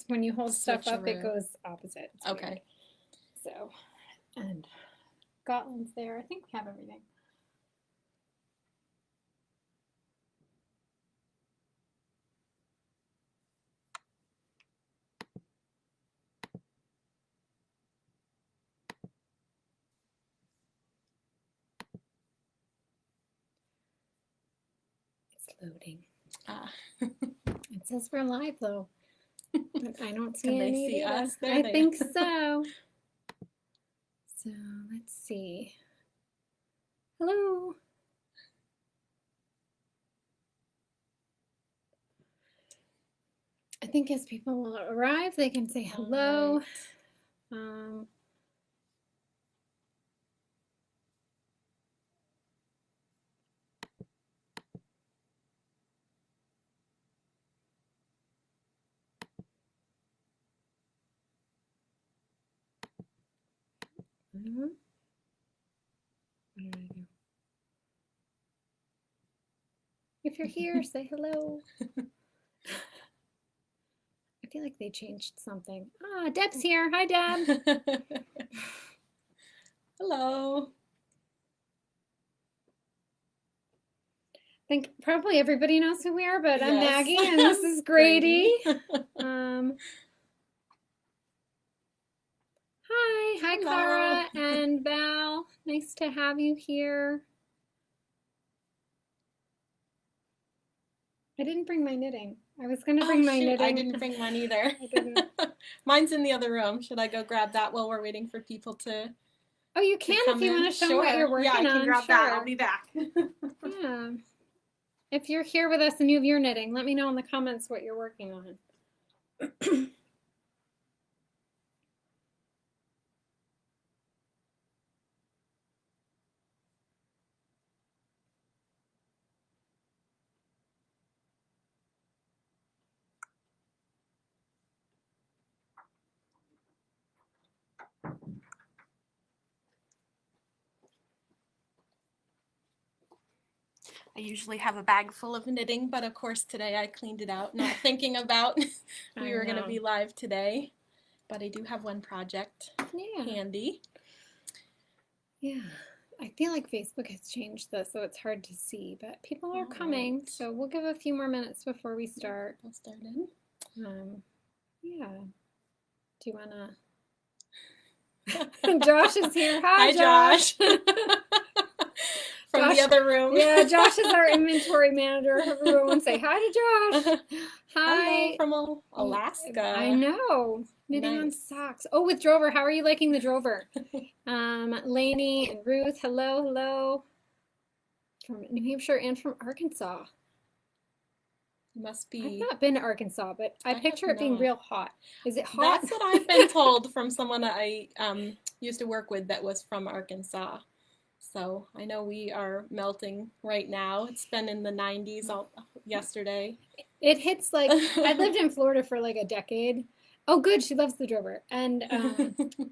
when you hold stuff up, it Switcheroo. goes opposite. It's Okay. weird. So, and Gotland's there. I think we have everything. It's loading. It says we're live though, but I don't see Can they any see data. us? There I they think are. so. So let's see. Hello. I think as people arrive, they can say hello. Right. What did I do? If you're here, say hello. I feel like they changed something. Ah, Deb's here. Hi, Deb. Hello. I think probably everybody knows who we are, but I'm Yes. Maggie and this is Graidi. Hi, Hello. Clara and Val. Nice to have you here. I didn't bring my knitting. I was going to bring my knitting. I didn't bring mine either. I didn't. Mine's in the other room. Should I go grab that while we're waiting for people to Oh, you can if you want to show what you're working on. Yeah, I can grab that. I'll be back. Yeah. If you're here with us and you have your knitting, let me know in the comments what you're working on. I usually have a bag full of knitting, but of course today I cleaned it out, not thinking about we were going to be live today. But I do have one project handy. Yeah. I feel like Facebook has changed this, so it's hard to see, but people are coming, so we'll give a few more minutes before we start. We'll start in. Yeah. Do you want to? Josh is here. Hi, Josh. From Josh, the other room. Yeah, Josh is our inventory manager. Everyone say hi to Josh. Hi. Hello from Alaska. I know. Knitting on socks. Oh, with Drover. How are you liking the Drover? Lainey and Ruth. Hello, hello. From New Hampshire and from Arkansas. Must be. I've not been to Arkansas, but I picture it being real hot. Is it hot? That's what I've been told from someone I used to work with that was from Arkansas. So I know we are melting right now. It's been in the 90s yesterday. It hits like, I lived in Florida for like a decade. Oh, good. She loves the Drover. And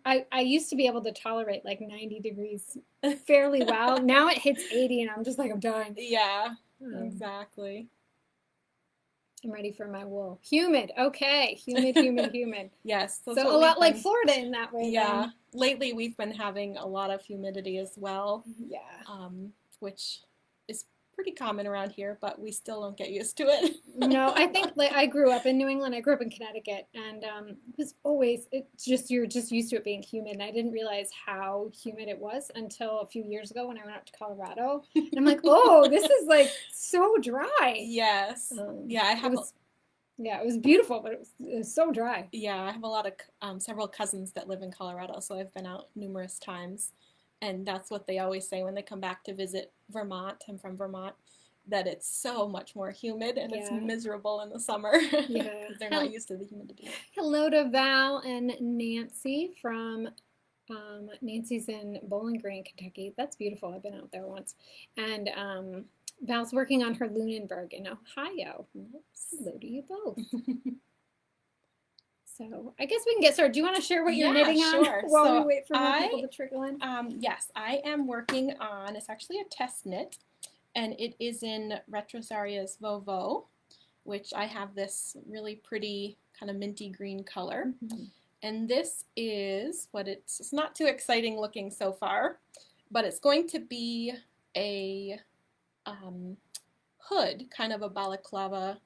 I used to be able to tolerate like 90 degrees fairly well. Now it hits 80 and I'm just like, I'm dying. Yeah, exactly. I'm ready for my wool. Humid. Okay. Humid, humid, humid. Yes. So a lot like Florida in that way. Yeah. Then. Lately we've been having a lot of humidity as well. Yeah. Which is pretty common around here, but we still don't get used to it. No, I think like I grew up in New England. I grew up in Connecticut, and it was always you're just used to it being humid. And I didn't realize how humid it was until a few years ago when I went out to Colorado. And I'm like, oh, this is like so dry. Yes. Yeah, I have. It was beautiful, but it was so dry. Yeah, I have a lot of several cousins that live in Colorado, so I've been out numerous times. And that's what they always say when they come back to visit Vermont. I'm from Vermont, that it's so much more humid and it's miserable in the summer. Yeah. They're not used to the humidity. Hello to Val and Nancy from, Nancy's in Bowling Green, Kentucky. That's beautiful. I've been out there once. And Val's working on her Lunenburg in Ohio. Hello to you both. So I guess we can get started. Do you want to share what you're knitting on while we wait for more people to trickle in? Yes, I am working on, it's actually a test knit, and it is in Retrosaria's Vovo. which I have this really pretty kind of minty green color. Mhm. And this is what it's not too exciting looking so far, but it's going to be a hood, kind of a balaclava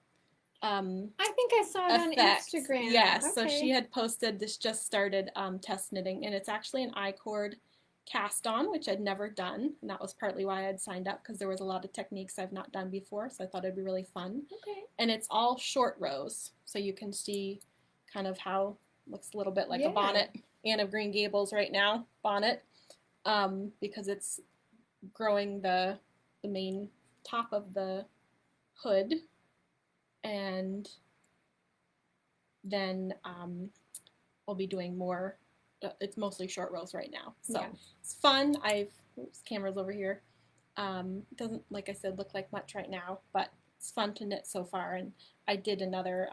I think I saw it on effect. Instagram. Yes, Okay. so she had posted this just started test knitting, and it's actually an I-cord cast on, which I'd never done, and that was partly why I had signed up, because there was a lot of techniques I've not done before, so I thought it'd be really fun. Okay. And it's all short rows, so you can see kind of how looks a little bit like Yeah. a bonnet. Anne of Green Gables right now bonnet, because it's growing the main top of the hood, and then we'll be doing more. It's mostly short rows right now, so Yeah. it's fun. Oops, camera's over here. Doesn't, like I said, look like much right now, but it's fun to knit so far. And I did another,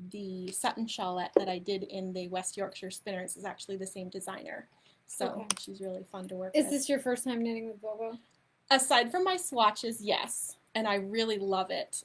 the Sutton shawlette that I did in the West Yorkshire Spinners is actually the same designer, so Okay. she's really fun to work Is with. this your first time knitting with Bobo? Aside from my swatches, yes, and I really love it.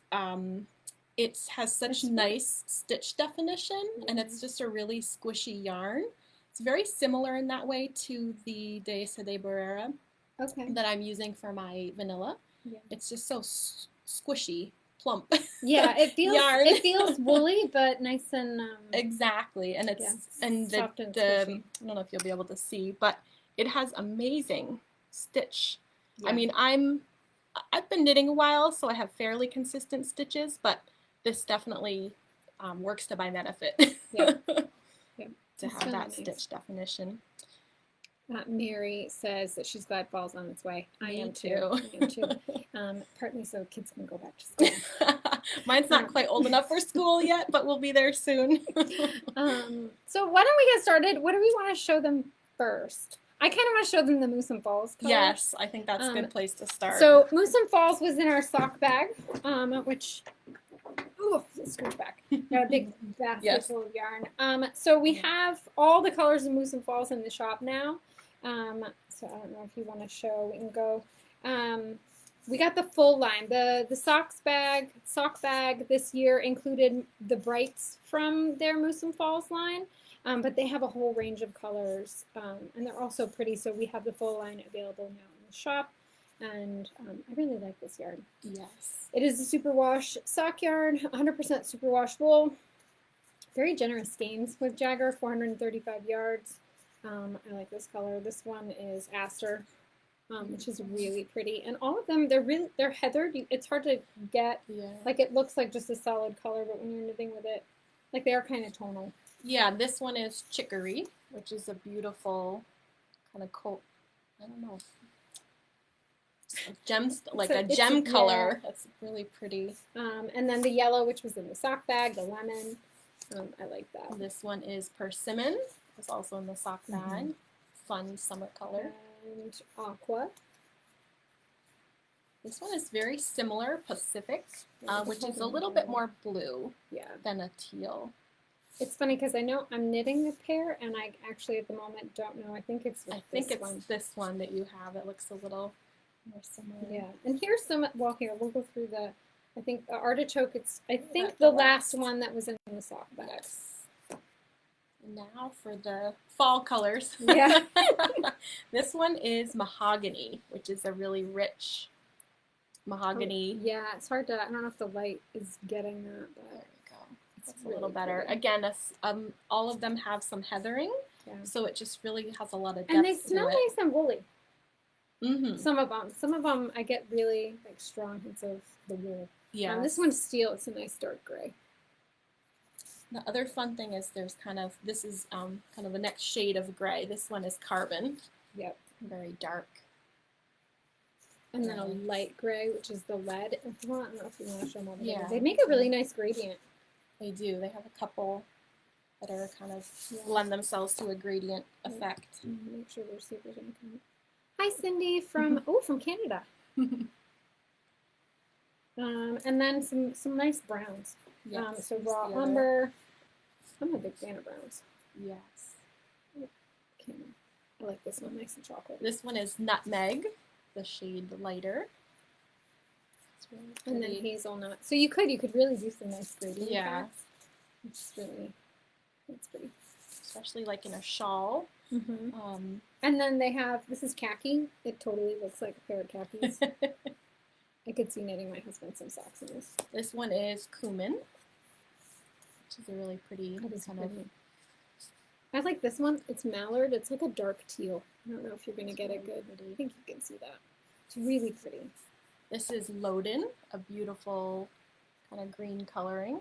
It has such nice stitch definition, and it's just a really squishy yarn. It's very similar in that way to the De Sede Barrera Okay. that I'm using for my vanilla. Yeah. It's just so squishy, plump. Yeah, it feels yarn. It feels woolly, but nice and exactly, and it's yeah, and soft and the squishy. I don't know if you'll be able to see, but it has amazing stitch. Yeah. I mean, I've been knitting a while, so I have fairly consistent stitches, but this definitely works to my benefit. Yeah. Yeah. To It's have really that nice. stitch definition. Mary says that she's glad fall's on its way. I Me am too. I am too. Partly so kids can go back to school. Mine's not quite old enough for school yet, but we'll be there soon. So why don't we get started? What do we want to show them first? I kind of want to show them the Moose and Falls colors. Yes, I think that's a good place to start. So Moose and Falls was in our sock bag, which, oh, let's scooch back. Got a big basket Yes. full of yarn. So we have all the colors of Moose and Falls in the shop now. So I don't know if you want to show. We can go. We got the full line. The sock bag this year included the brights from their Moose and Falls line. But they have a whole range of colors, and they're also pretty, so we have the full line available now in the shop, and I really like this yarn. Yes. It is a superwash sock yarn, 100% superwash wool, very generous skeins with Jagger, 435 yards. I like this color. This one is Aster, which is really pretty, and all of them, they're heathered. It's hard to get, like it looks like just a solid color, but when you're knitting with it, like they are kind of tonal. Yeah, this one is Chicory, which is a beautiful kind of I don't know, a gem color. That's really pretty. And then the yellow, which was in the sock bag, the lemon. I like that. This one is Persimmon. It's also in the sock bag. Fun summer color. And aqua. This one is very similar, Pacific, which is a little bit more blue than a teal. It's funny because I know I'm knitting the pair, and I actually at the moment don't know. I think it's this one that you have. It looks a little more similar. Yeah, and here's some. Well, here we'll go through the. I think the artichoke. I think That's the last one that was in the sock bag. Yes. And now for the fall colors. Yeah. This one is Mahogany, which is a really rich mahogany. Oh, yeah, it's hard to. I don't know if the light is getting that, but there we go. It's a little better. Pretty. Again, all of them have some heathering, so it just really has a lot of depth. And they smell nice and woolly. Mm-hmm. Some of them, I get really like strong hints of the wool. Yeah. This one's steel. It's a nice dark gray. The other fun thing is this is kind of the next shade of gray. This one is Carbon. Yep. Very dark. And then a light gray, which is the lead. I don't know if you want to show them all together. Yeah. They make a really nice gradient. They do. They have a couple that are kind of lend themselves to a gradient effect. Make sure there's super coming. Hi, Cindy from Canada. And then some nice browns. Yes, so raw umber. I'm a big fan of browns. Yes. Okay. I like this one, nice and chocolate. This one is Nutmeg, the shade lighter. It's really And then pretty. hazelnut. So you could really do some nice braiding. Yeah. It's really, it's pretty. Especially like in a shawl. Mm-hmm. And then they have, this is khaki. It totally looks like a pair of khakis. I could see knitting my husband some socks in this. This one is cumin, which is a really pretty That is kind pretty. of. I like this one. It's mallard. It's like a dark teal. I don't know if you're going to get really it good. pretty. I think you can see that. It's really pretty. This is loden, a beautiful kind of green coloring.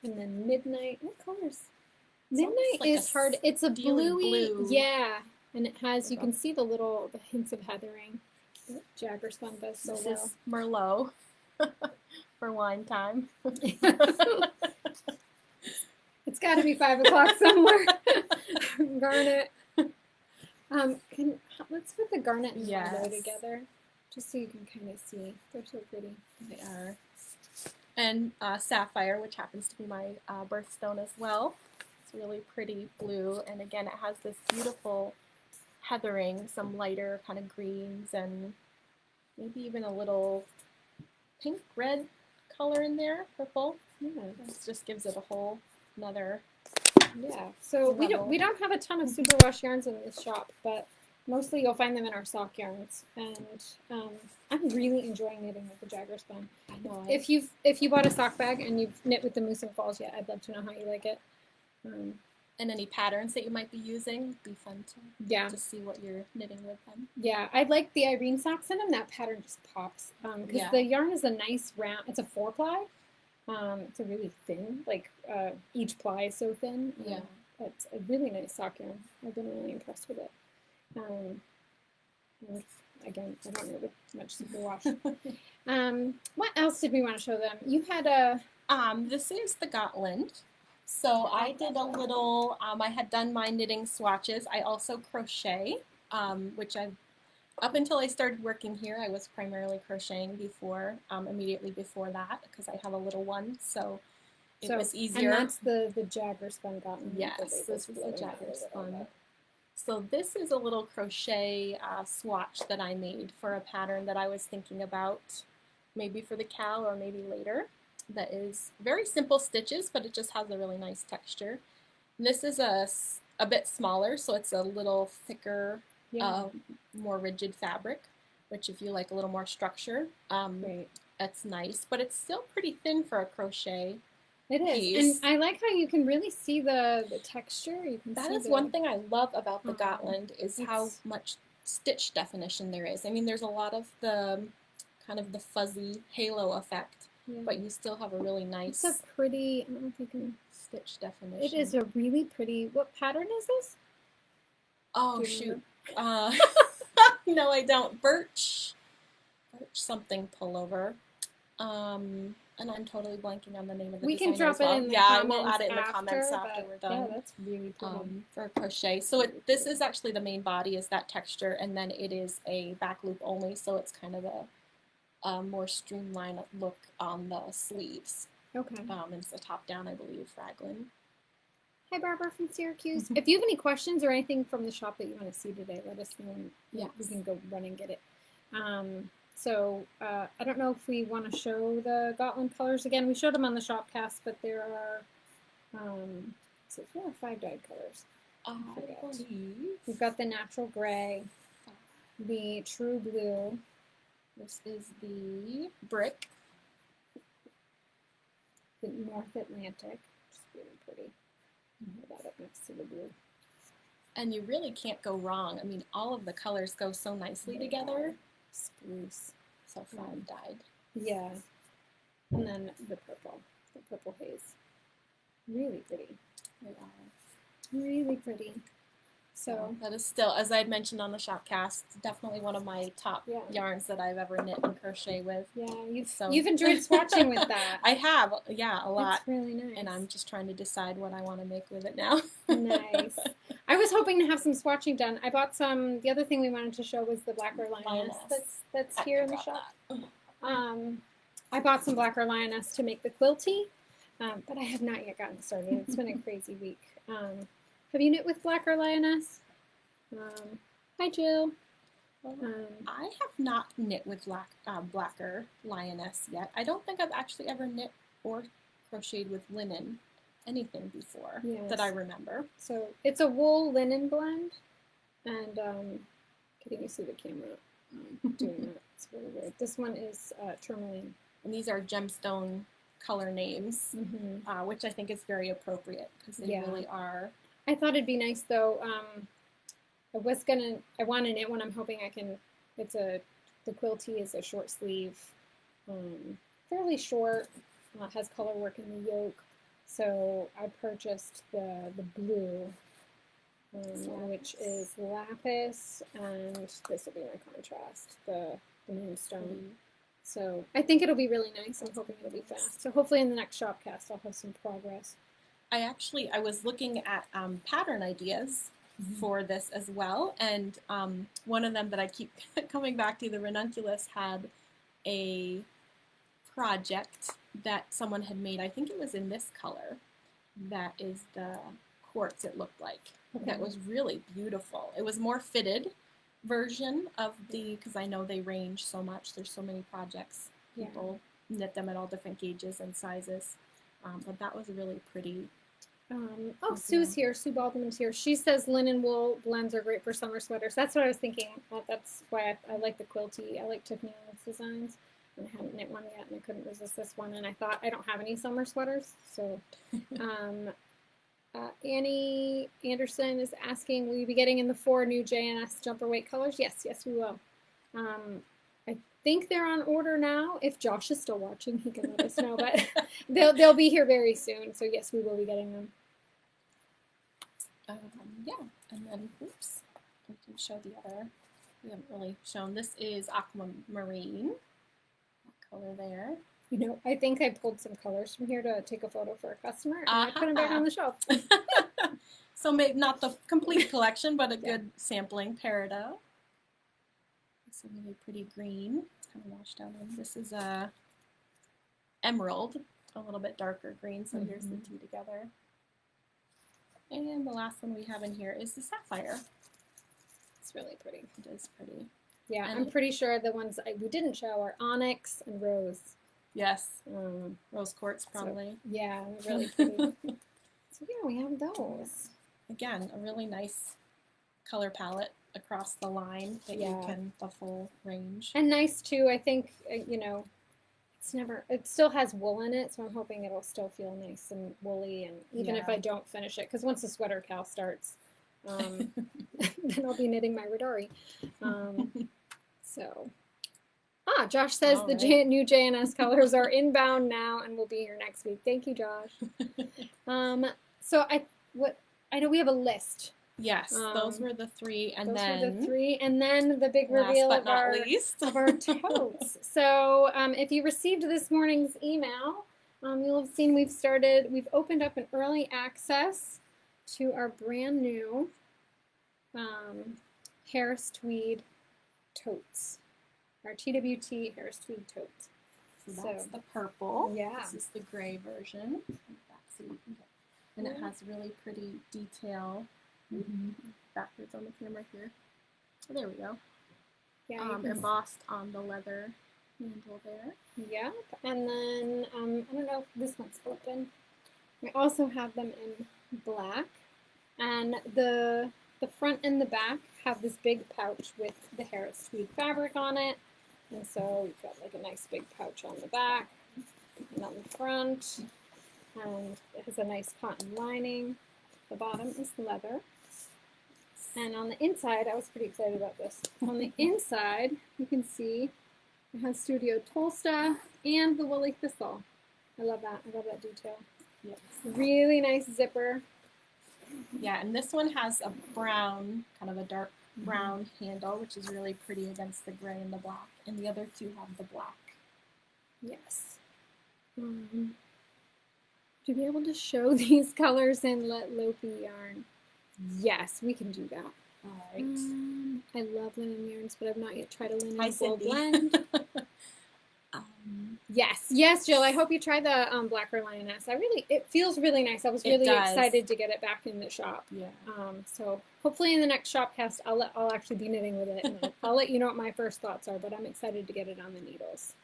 And then midnight. What colors? It's Midnight like is hard. It's a steely bluey. blue. Yeah. And it has, you Okay. can see the hints of heathering. Jagger spun does so This well. is Merlot for wine time. It's got to be 5 o'clock somewhere. Garnet. Let's put the garnet and yellow together, just so you can kind of see. They're so pretty. They are. And sapphire, which happens to be my birthstone as well. It's really pretty blue, and again, it has this beautiful heathering, some lighter kind of greens, and maybe even a little pink red color in there, purple. Yeah, This just gives it a whole another. Yeah. So we don't have a ton of superwash yarns in this shop, but mostly you'll find them in our sock yarns, and I'm really enjoying knitting with the Jagger spun. I know. If you bought a sock bag and you've knit with the Moose and Falls yet, I'd love to know how you like it. And any patterns that you might be using, it'd be fun to see what you're knitting with them. Yeah, I like the Irene socks in them. That pattern just pops because the yarn is a nice round. It's a 4-ply. It's a really thin, like each ply is so thin. Yeah, it's a really nice sock yarn. I've been really impressed with it. And again, I don't know with much superwash. What else did we want to show them? You had a. This is the Gotland. So I did a little. I had done my knitting swatches. I also crochet, which I've. Up until I started working here, I was primarily crocheting before, immediately before that, because I have a little one, so it was easier. And that's the Jagger spun Gotland. Yes, this is the Jagger spun. So this is a little crochet swatch that I made for a pattern that I was thinking about, maybe for the cowl or maybe later. That is very simple stitches, but it just has a really nice texture. And this is a bit smaller, so it's a little thicker, more rigid fabric, which if you like a little more structure, that's nice. But it's still pretty thin for a crochet. It is, and I like how you can really see the texture. You can that see is one thing I love about the Gotland is how much stitch definition there is. I mean, there's a lot of the kind of the fuzzy halo effect, but you still have a really nice. It's a pretty. I don't know if you can stitch definition. It is a really pretty. What pattern is this? Oh shoot! No, I don't. Birch something pullover. And I'm totally blanking on the name of the designer. We can drop it in the comments. Yeah, I will add it in the comments after we're done. Yeah, that's really pretty. For crochet. So this is actually the main body is that texture, and then it is a back loop only, so it's kind of a more streamlined look on the sleeves. Okay. It's a top down, I believe, raglan. Hi, Barbara from Syracuse. If you have any questions or anything from the shop that you want to see today, let us know. Yeah, we can go run and get it. So I don't know if we want to show the Gotland colors again. We showed them on the Shopcast, but there are 4 or 5 dyed colors. I believe. We've got the natural gray, the true blue. This is the brick. The North Atlantic, which is really pretty. Put that up next to the blue. And you really can't go wrong. I mean, all of the colors go so nicely together. Spruce. So fun dyed. Yeah. And then the purple haze. Really pretty. They are. Really pretty. So that is still, as I had mentioned on the Shopcast, definitely one of my top yarns that I've ever knit and crochet with. Yeah, you've enjoyed swatching with that. I have, a lot. It's really nice. And I'm just trying to decide what I want to make with it now. Nice. I was hoping to have some swatching done. I bought some. The other thing we wanted to show was the Blacker Lioness that's here in the shop. I bought some Blacker Lioness to make the quilty, but I have not yet gotten started. It's been a crazy week. Have you knit with Blacker Lioness? Hi, Jill. I have not knit with blacker Lioness yet. I don't think I've actually ever knit or crocheted with linen anything before that I remember. So it's a wool linen blend, and can you see the camera doing that? It's really weird. This one is tourmaline. And these are gemstone color names, which I think is very appropriate because they really are. I thought it'd be nice though. I want to knit one. I'm hoping I can. The quilty is a short sleeve, fairly short. Has color work in the yoke. So I purchased the blue, which is lapis, and this will be my contrast, the moonstone. So I think it'll be really nice. I'm hoping it'll be fast. So hopefully in the next shopcast I'll have some progress. I was looking at pattern ideas for this as well, and one of them that I keep coming back to, the ranunculus, had a project that someone had made. I think it was in this color. That is the quartz, it looked like. That was really beautiful. It was more fitted version of because I know they range so much. There's so many projects. People knit them at all different gauges and sizes. But that was really pretty. Sue's here. Sue Baldwin's here. She says linen wool blends are great for summer sweaters. That's what I was thinking. That's why I like the quilty. I like Tiffany Ellis designs. And I hadn't knit one yet, and I couldn't resist this one. And I thought, I don't have any summer sweaters. So Annie Anderson is asking, will you be getting in the 4 new J&S jumper weight colors? Yes, we will. I think they're on order now. If Josh is still watching, he can let us know. But they'll be here very soon. So yes, we will be getting them. And then, oops, I can show the other. We haven't really shown. This is aquamarine. That color there. You know, I think I pulled some colors from here to take a photo for a customer, and I put them back on the shelf. So maybe not the complete collection, but a good sampling. Peridot. It's a really pretty green. It's kind of washed out. This is a emerald, a little bit darker green. So here's the two together. And the last one we have in here is the sapphire. It's really pretty. It is pretty. Yeah, and I'm pretty sure the ones we didn't show are onyx and rose. Yes, rose quartz probably. So, yeah, really pretty. So yeah, we have those. Again, a really nice color palette across the line that you can, the full range. And nice too, I think, you know, it still has wool in it, so I'm hoping it'll still feel nice and woolly, and even if I don't finish it, because once the sweater cowl starts, then I'll be knitting my Radari. So, Josh says the new J&S colors are inbound now and will be here next week. Thank you, Josh. So I know we have a list. Yes, those were the 3, and then the big reveal of our totes. So if you received this morning's email, you'll have seen we've opened up an early access to our brand new Harris Tweed Totes, our TWT Harris Tweed Totes. So that's the purple. Yeah. This is the gray version. And it has really pretty detail. Backwards on the camera here. Oh, there we go. Yeah, embossed on the leather handle there. Yep. And then I don't know if this one's open. We also have them in black, and the front and the back have this big pouch with the Harris Tweed fabric on it, and so we've got like a nice big pouch on the back and on the front, and it has a nice cotton lining. The bottom is leather. And on the inside, I was pretty excited about this. On the inside, you can see it has Studio Tolsta and the woolly Thistle. I love that. I love that detail. Yes. Really nice zipper. Yeah, and this one has a brown, kind of a dark brown handle, which is really pretty against the gray and the black. And the other two have the black. Yes. To be able to show these colors in Let Loki yarn. Yes, we can do that. All right. I love linen yarns, but I've not yet tried a linen wool blend. Yes, yes, Jill. I hope you try the Blacker Lioness. It feels really nice. I was really excited to get it back in the shop. Yeah. So hopefully in the next shop cast, I'll actually be knitting with it, and I'll let you know what my first thoughts are. But I'm excited to get it on the needles.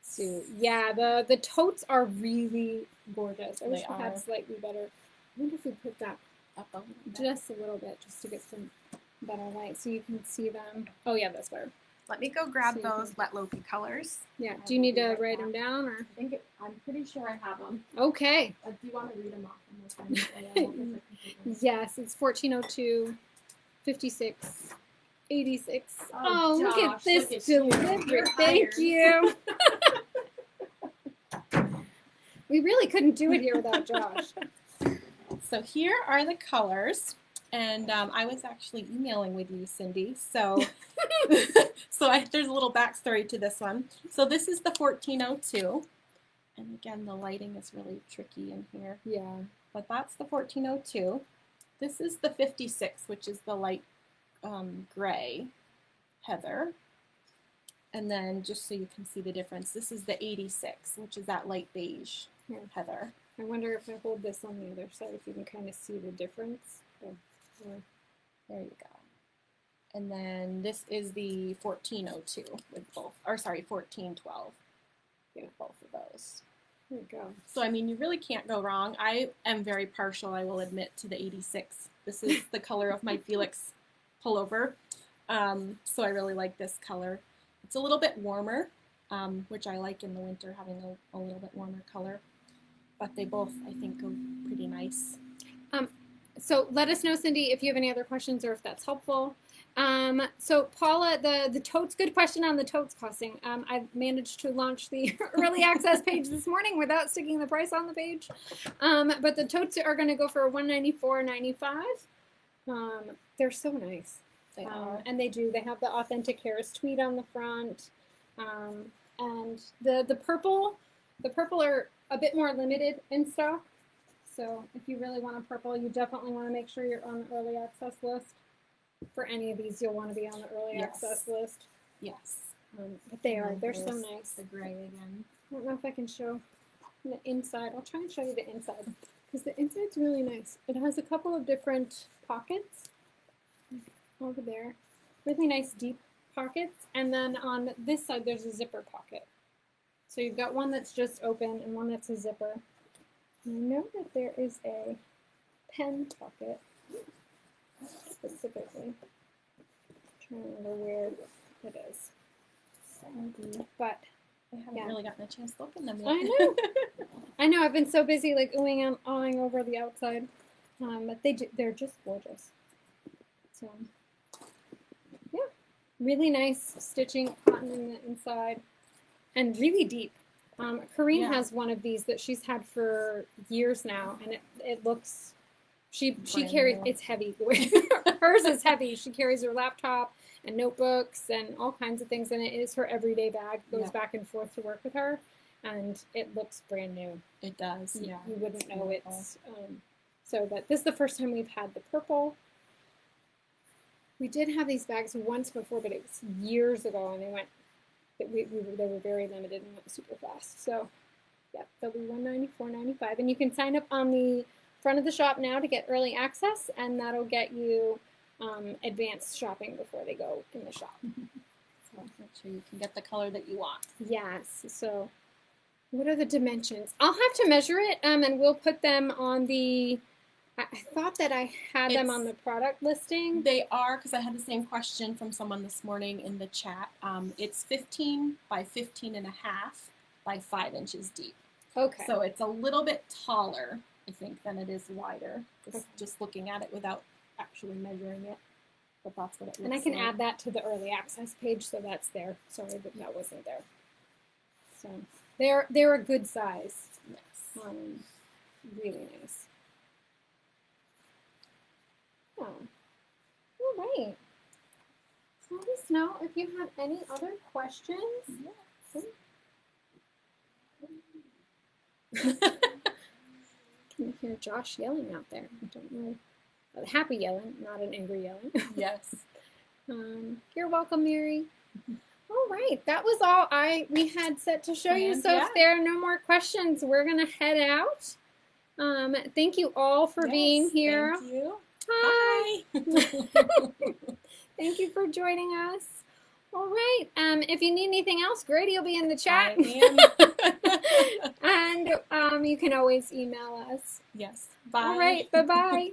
So yeah, the totes are really gorgeous. I wish we had slightly better. I wonder if we put that up a little bit. Just a little bit, just to get some better light, so you can see them. Oh yeah, that's better. Let me go grab those Wet Loki colors. Yeah. Do you need to write them down, or? I'm pretty sure I have them. Okay. Do you want to read them off? Yes, it's 1402, 56, 86. Oh, look at this delivery. Thank you. We really couldn't do it here without Josh. So here are the colors. And I was actually emailing with you, Cindy. So, there's a little backstory to this one. So this is the 1402. And again, the lighting is really tricky in here. Yeah. But that's the 1402. This is the 56, which is the light gray heather. And then just so you can see the difference, this is the 86, which is that light beige heather. I wonder if I hold this on the other side, if you can kind of see the difference. There you go. And then this is the 1402 with both, or sorry, 1412 with both of those. There you go. So, I mean, you really can't go wrong. I am very partial, I will admit, to the 86. This is the color of my Felix pullover. So I really like this color. It's a little bit warmer, which I like in the winter, having a little bit warmer color. But they both, I think, go pretty nice. So let us know, Cindy, if you have any other questions or if that's helpful. So Paula, the totes, good question on the totes costing. I've managed to launch the early access page this morning without sticking the price on the page. But the totes are going to go for $194.95. They're so nice. They are. And they have the authentic Harris Tweed on the front. And the purple are a bit more limited in stock. So if you really want a purple, you definitely want to make sure you're on the early access list. For any of these, you'll want to be on the early access list. Yes. But they're so nice. The gray again. I don't know if I can show the inside. I'll try and show you the inside, because the inside's really nice. It has a couple of different pockets over there. Really nice deep pockets. And then on this side, there's a zipper pocket. So you've got one that's just open and one that's a zipper. I know that there is a pen pocket specifically. I'm trying to remember where it is. But I haven't really gotten a chance to open them yet. I know. I know. I've been so busy like oohing and awing over the outside. But they're just gorgeous. So yeah, really nice stitching, cotton in the inside, and really deep. Corrine has one of these that she's had for years now, and it looks, she carries, it's heavy. Hers is heavy. She carries her laptop and notebooks and all kinds of things, and it is her everyday bag. Goes back and forth to work with her, and it looks brand new. It does, yeah. You wouldn't know it's, so that this is the first time we've had the purple. We did have these bags once before, but it was years ago, and they went, they were very limited and went super fast. So, yeah, they'll be $194.95, and you can sign up on the front of the shop now to get early access, and that'll get you advanced shopping before they go in the shop. So make sure you can get the color that you want. Yes. So, what are the dimensions? I'll have to measure it, and we'll put them on the. I thought that I had them on the product listing. They are, because I had the same question from someone this morning in the chat. It's 15 by 15 and a half by 5 inches deep. Okay. So it's a little bit taller, I think, than it is wider. Just looking at it without actually measuring it. But that's what it looks like. And I can add that to the early access page, so that's there. Sorry that that wasn't there. So they're a good size. Yes. Really nice. Oh. All right. So let us know if you have any other questions. Yes. Can you hear Josh yelling out there? I don't know. Happy yelling, not an angry yelling. Yes. You're welcome, Mary. All right, that was all we had set to show you. And, So yeah. if there are no more questions, we're gonna head out. Thank you all for being here. Thank you. Hi. Hi. Thank you for joining us. All right. If you need anything else, Grady will be in the chat. I am. And you can always email us. Yes. Bye. All right. Bye-bye.